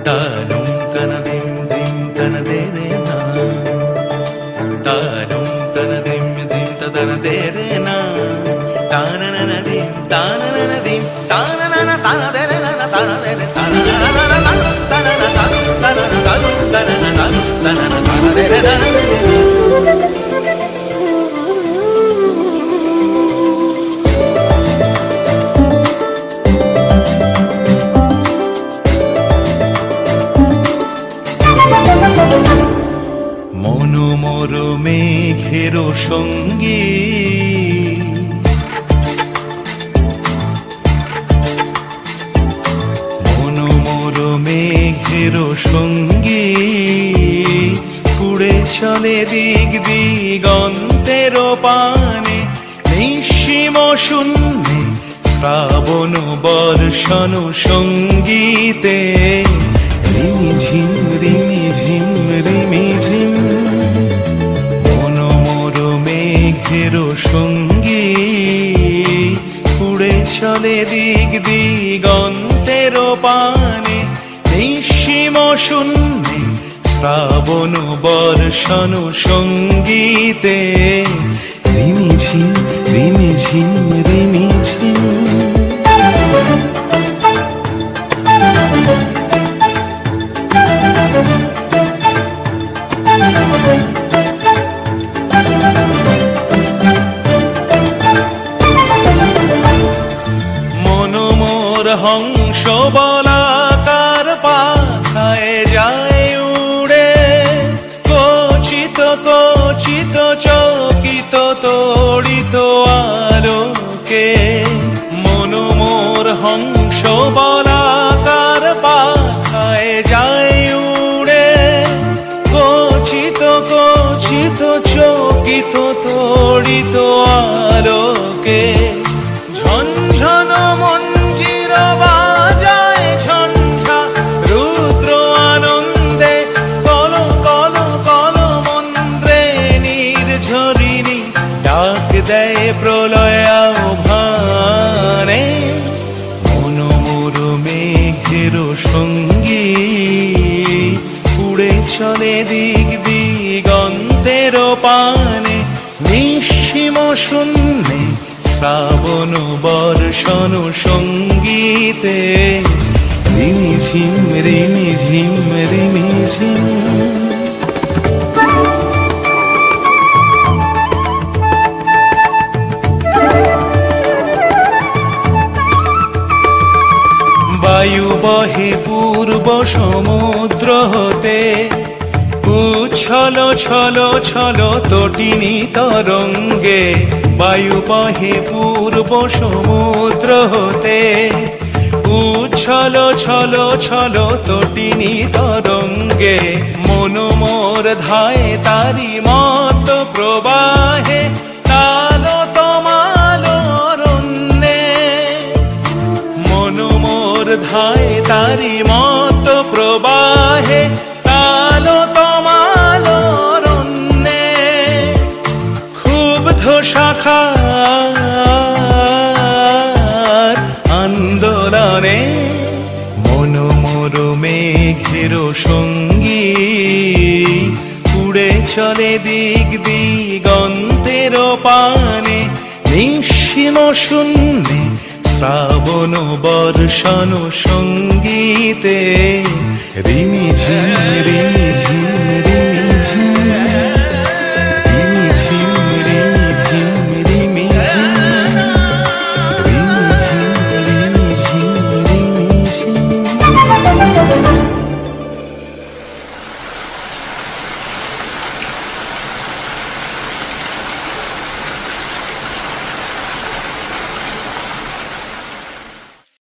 তানুম তানাদিম দিম তানাদে রে না, তানুম তানাদিম দিম তানাদে রে না, তানানানাদিম তানানানাদিম তানানানা তানাদে রে না তানাদে রে তানানানা তানানা তানুম তানানা তানুম তানানা তানুম তানানা তানাদে রে না। মনোমর মেঘের সঙ্গী মনোমর মেঘের সঙ্গী উড়ে চলে দিক দিগন্তের পানে, নিঃসীম শূন্যে শ্রাবণ বর্ষণ সঙ্গীতে রিমিঝিম রিমিঝিম রিমিঝিম। মনোমর মেঘের সঙ্গী উড়ে চলে দিক দিগন্তের পানে, নিঃসীম শূন্যে শ্রাবণ বর্ষণ সঙ্গীতে রিমিঝিম রিমিঝিম রিমিঝিম। মনোমর হংস বলাকার পাখায় যায় উড়ে, কচিত কচিত চকিত তড়িত আলোকে। মনোমর হংস বলাকার পাখায় যায় উড়ে, কচিত কচিত চকিত তড়িত আলোকে। ঝনঝন মঞ্জির বাজায় ঝঞ্ঝা রুদ্র আনন্দে, কল কল কল মন্ত্রে নির্ঝরিণী ডাক দেয় প্রলয় আহ্বানে। মনোমর মেঘের সঙ্গী উড়ে চলে দিক দিগন্তের পানে, নিঃসীম শূন্যে শ্রাবণ বর্ষণ সঙ্গীতে রিমিঝিম রিমিঝিম রিমিঝিম। বায়ু বহে পূর্ব সমুদ্র হতে, উচ্ছল ছল ছল তটিনী তরঙ্গে। বায়ু বহে পূর্ব সমুদ্র হতে, উচ্ছল ছল ছল তটিনী তরঙ্গে। মনোমর ধায় তারি মত প্রবাহে, তাল তমাল অরণ্যে। মনোমর ধায় তারি মত প্রবাহে, তাল তমাল অরণ্যে। ক্ষুব্ধ শাখার আন্দোলনে মনোমর মেঘের সঙ্গী উড়ে চলে দিক দিগন্তের পানে, নিঃসীম শূন্যে শ্রাবণ বর্ষণ সঙ্গীতে রিমিঝিম রিমিঝিম।